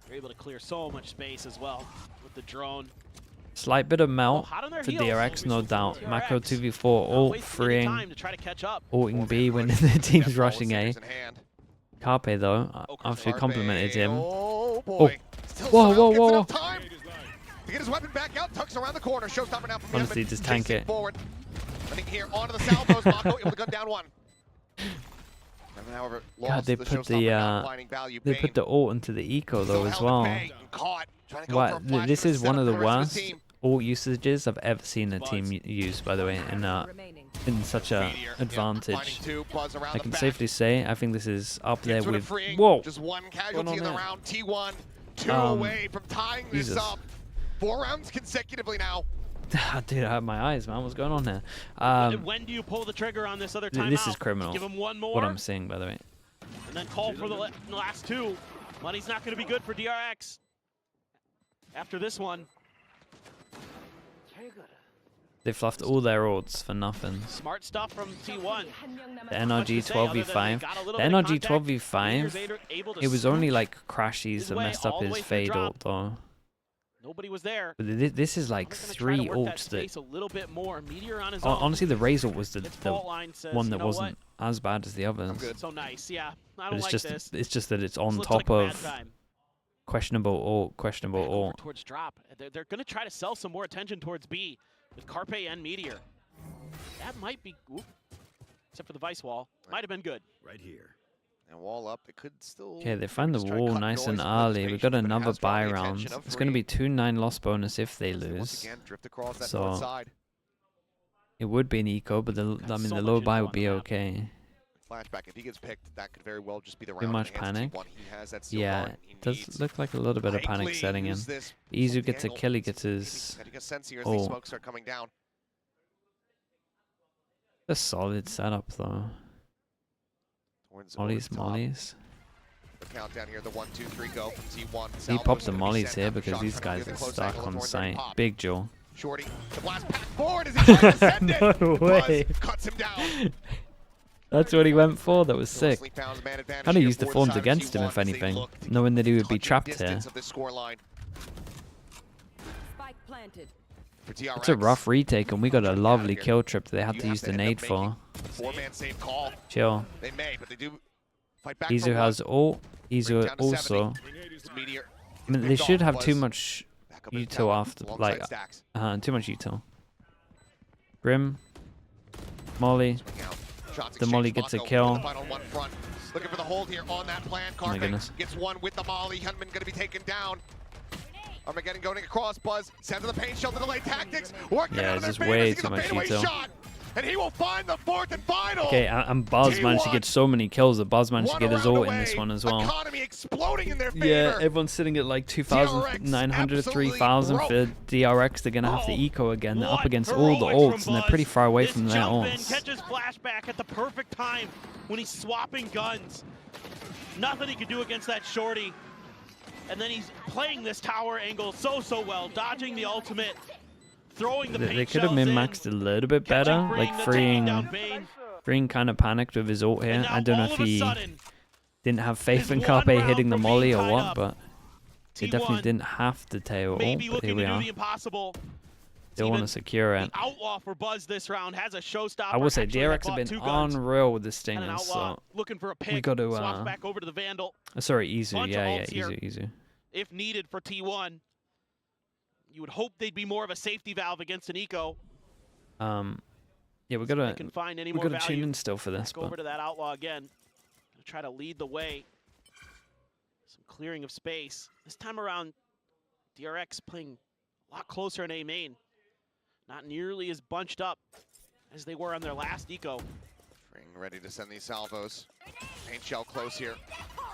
they're able to clear so much space as well with the drone. Slight bit of melt hot on their for heels. DRX, no doubt. DRX. Macro 2v4, Not ult wasting any freeing, time to try to catch up. ulting B when the team's rushing A. Singers in hand. Carpe though, after he Carpe, complimented him. Oh boy. Still Whoa, Silent whoa, gets whoa, enough whoa. time to get his weapon back out. Tucks around the corner. Showstopper now from Honestly, Yemen. just tank Chasing it. forward. Running here onto the salvos. Mako able to gun down one. Yemen, however, God, lost they the put Showstopper, the not finding value. they Bane put the ult into the eco though still as held well. at bay and caught. Trying to go for a What? flash This to is set one up of the the rest worst team. ult usages I've ever seen a team Buzz. use. By the way, remaining. in such a Meteor, yeah, advantage. finding two, Buzz around I the can back. safely say I think this is up there Gets rid of with. freeing. Whoa! Just one on casualty in the there? round. T1, 2 Um, away from tying this Jesus. up. 4 rounds consecutively now. Dude, I had my eyes, man. What's going on here? When do you pull the trigger on this other timeout? This is criminal. Give him one more, What I'm saying, by the way. and then call for the last 2. Money's not going to be good for DRX. After this one, They fluffed all their ults for nothing. smart stuff from T1. The NRG 12v5. The NRG 12v5. It was only like Crashies that messed up his fade ult though. Nobody was there. But this is like They're gonna try to 3 work that ults that. space a little bit more. Meteor on his own. Honestly, the Razor was the His fault line says, one "You that know wasn't as bad as the others. good. So nice, yeah. I But don't it's like just this. it's just that it's on This looks top like a bad of time. questionable ult, questionable Back over ult. towards drop. They're going to try to sell some more attention towards B with Carpe and Meteor. That might be, oop, except for the Vice wall, might have been good. Right here. And wall up, it could still. Okay, they find the just try to wall cut nice and noise and early. We got participation, but it another has drawn buy the round. attention of It's going to be Free. 2-9 loss bonus if they Once lose. again, drift across that So- north side. It would be an eco, but the Got so the much low info buy on would the be map. okay. Flashback, if he gets picked, that could very well just be the Too round. much in the hands of panic. T1. He has that steel Yeah, guard he it does needs. look like a little bit of panic Likely setting in. use this Izu from the gets a angle. kill, he gets Maybe his. getting a sense here as these Oh. smokes are coming down. A solid setup though. Towards Mollies, over the top. mollies. The countdown here, the 1, 2, 3 go from T1. He Salvo's popped the gonna be mollies sent here out for because shots these coming guys through are the close stuck angle. on Thorn's already site. popped. Big Joe. Shorty, the blast pack forward as he tries to send it. No The way. Buzz cuts him down. That's what he went for. That was sick. Closely found man advantage Kind of here used the for forms side of against him, T1 if as they anything, look to knowing that he would be touching trapped here. distance of this score line. Spike planted. For DRX. It's a rough retake, and we got a lovely here. kill trip that they had You to have use to the end up nade for. making a 4-man save call. Chill. They may, but they do fight back. Izu for has one. ult. Bring Izu down to also. 70. Meteor. I mean, they Picked should off have too Buzz. much Back up in util talent, after, alongside like, Stacks. too much util. Grim. Molly. Swing out. Shots The Molly exchanged. gets a Mako kill. with the final one front. Looking for the hold here on that plan. Oh my Carpe goodness. gets one with the Molly. Hunman going to be taken down. Armageddon going across. Buzz sends to the paint shell to delay tactics. Working Yeah, out of it's their just favor. way He gets too a much fadeaway util. shot, and he will find the fourth and final. Okay, and Buzz managed to get so many kills that Buzz managed to One get his around ult in away. this one as well. Economy exploding in their favor. Yeah, everyone's sitting at like 2,900 to 3,000 for DRX. They're going to have to eco again. They're up against all the ults, and they're pretty far away from their ults. Catches flashback at the perfect time when he's swapping guns. Nothing he could do against that shorty. And then he's playing this tower angle so well, dodging the ultimate, throwing the paint They could have shells in, min-maxed a little bit better, catching like then taking down freeing Bane. kind of panicked with his ult here. And now I don't know all if of a he sudden, didn't have faith his in one Carpe round hitting the from being molly or tied what, up, but they definitely T1 didn't have to tail maybe ult, but here looking we to do are. the impossible. They want to Even secure it. The outlaw for Buzz this round has a showstopper. I will say Actually, DRX bought have two been guns unreal with the and an stingers, outlaw so looking for a pick. we got to Swaps back over to the Vandal. sorry, Izu, Bunch of yeah, ults here. Izu. If needed for T1. You would hope they'd be more of a safety valve against an eco. Yeah, we They gotta can find any we more gotta tune value. in still for this, Back over but to that outlaw again. Gonna try to lead the way. Some clearing of space. This time around, DRX playing a lot closer in A main. Not nearly as bunched up as they were on their last eco. Ring ready to send these salvos. Paint shell close here.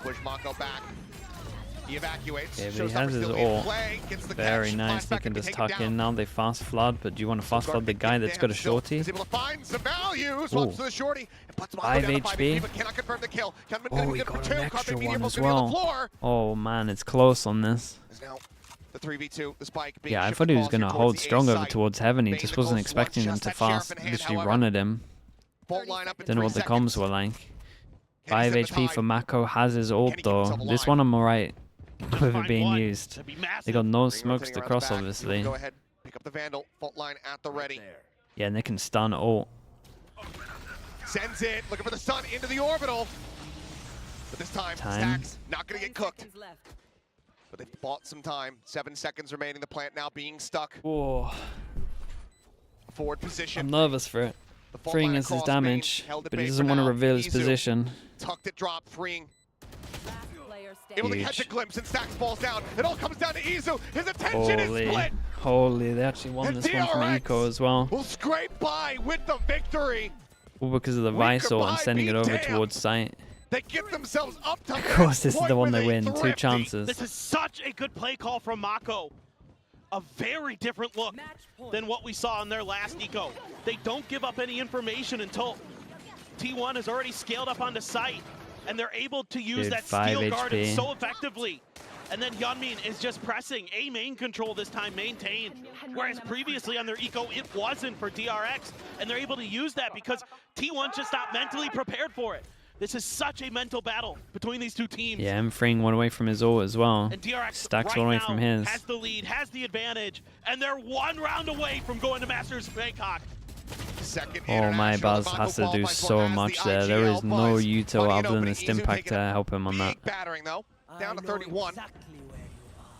Push Mako back. He evacuates. yeah, but he Showstopper has his still in ult. play. Gets the Very catch. nice. They Flashback can be just taken tuck down. in now. They fast flood, but do you want to fast flood the guy that's got a shorty? He's able to find some value. Swaps Ooh. to the shorty and puts Mako 5 down to 5 HP. HP, but cannot confirm the kill. Gunman Oh, gonna he be good got for an 2. extra Carpe one Medium as gonna be on the well. floor. Oh man, it's close on this. Is now the 3v2. The spike being Yeah, I shipped thought he was across going to here hold towards the A strong over site. towards heaven. He Bane just the wasn't close expecting one, them just to that sheriff fast, in hand, literally however. run at him. Bolt line up in Don't know 3 what the seconds. comms were like. Can he 5 set the HP for time? Mako, has his ult Can he keep himself though. This alive? one I'm alright with it Find being one. used. That'd be They massive. got no Ring smokes rotating to around the cross back. obviously. Go ahead, pick up the Vandal. Fault line at the ready. Yeah, and they can stun ult. Sends it, looking for the sun into the orbital. But this time, Stacks not going to get cooked. Seconds left. But they've bought some time. 7 seconds remaining. The plant now being stuck. Whoa, Forward position. I'm nervous for it. The fault Freeing line is his across Bane, damage, held at but he bay doesn't for want to now. reveal his Izu position. tucked it, drop, freeing. Last player Able standing. to catch a Huge. glimpse, and Stacks falls down. It all comes down to Izu. His attention is Holy, split. holy, they actually won And this one from DRX Eco as well. will scrape by with the victory. All because of the We Vice ult and goodbye, sending it be over damned. towards site. They get themselves up to Of course, this is the one they win. 2 This chances. is such a good play call from Mako. A very different look Match point. than what we saw in their last eco. They don't give up any information until T1 has already scaled up onto site, and they're able to use Dude, that 5 steel guard HP. so effectively. And then Yeonmin is just pressing A main control this time, maintained. Whereas previously on their eco, it wasn't for DRX. And they're able to use that because T1's just not mentally prepared for it. This is such a mental battle between these two teams. Yeah, I'm freeing one away from his ult as well. And DRX Stacks right one away now from his. has the lead, has the advantage, and they're 1 round away from going to Masters Bangkok. Second Oh my, international, Buzz Mako has to do qualifies for so as the much there. There IGL is no Buzz. util Money other than opening, the Izu stim pack taking to a help him on that. big battering though. Down to 31.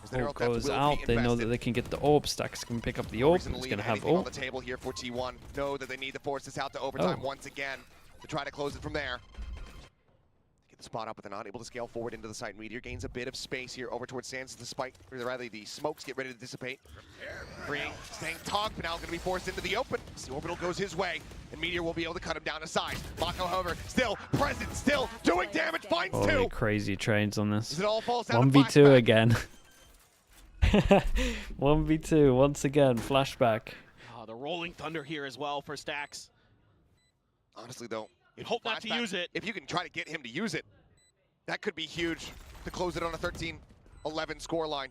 As the Ult Neurocraft goes will be out, they know that invested. they can get the orb. Stacks can pick up the orb. Reason to He's leave going to have anything on the ult. table here for T1. Know that they need to force this out to overtime Oh. once again to try to close it from there. Get the spot up, but they're not able to scale forward into the site. Meteor gains a bit of space here over towards Sands. The spike, or rather the smokes get ready to dissipate. Freeing, staying tugged, but now going to be forced into the open. The orbital goes his way, and Meteor will be able to cut him down to size. Mako, however, still present, still doing damage, finds Holy two. crazy trades on As this. it all falls down to 1v2 flashback. again. 1v2 once again. Flashback. Oh, the rolling thunder here as well for Stacks. Honestly, though, You'd hope not to flashback, use it. if you can try to get him to use it, that could be huge to close it on a 13-11 scoreline.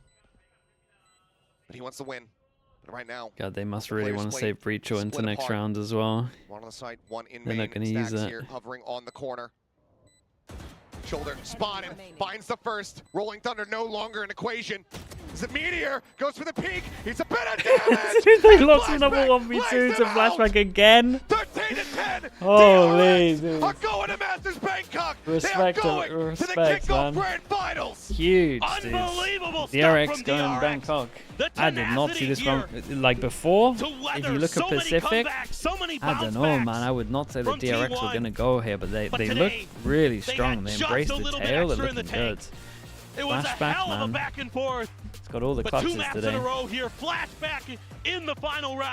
But he wants to win. But right now, God, they must really players want to play save Breacher into split next apart. round as well. one on the side, one in They're main. not gonna use Stacks that. here, hovering on the corner. Shoulder spotted, remaining. finds the first. Rolling Thunder no longer an equation. Is it Meteor? Goes for the peak. He's a bit of damage. They And lost another flashback 1v2 lays to him out. flashback again. 13 to 10. Holy DRX dude. are going to Masters Bangkok. Respect they are to- going to the respect, kickoff man. grand finals. Huge, dude. Unbelievable stuff DRX from going DRX. Bangkok. The I did not see tenacity this here one like before. to If weather you look so at many Pacific, comebacks, so many I don't bounce know, backs man. I would not say that from DRX were T1. going to go here, but they But look today, really they strong. had They just embraced a the little bit tail. They're extra in the looking tank. good. It was Flashback, a hell of a man. back and forth. It's got all the But clutches two maps today. in a row here. Flashback in the final round.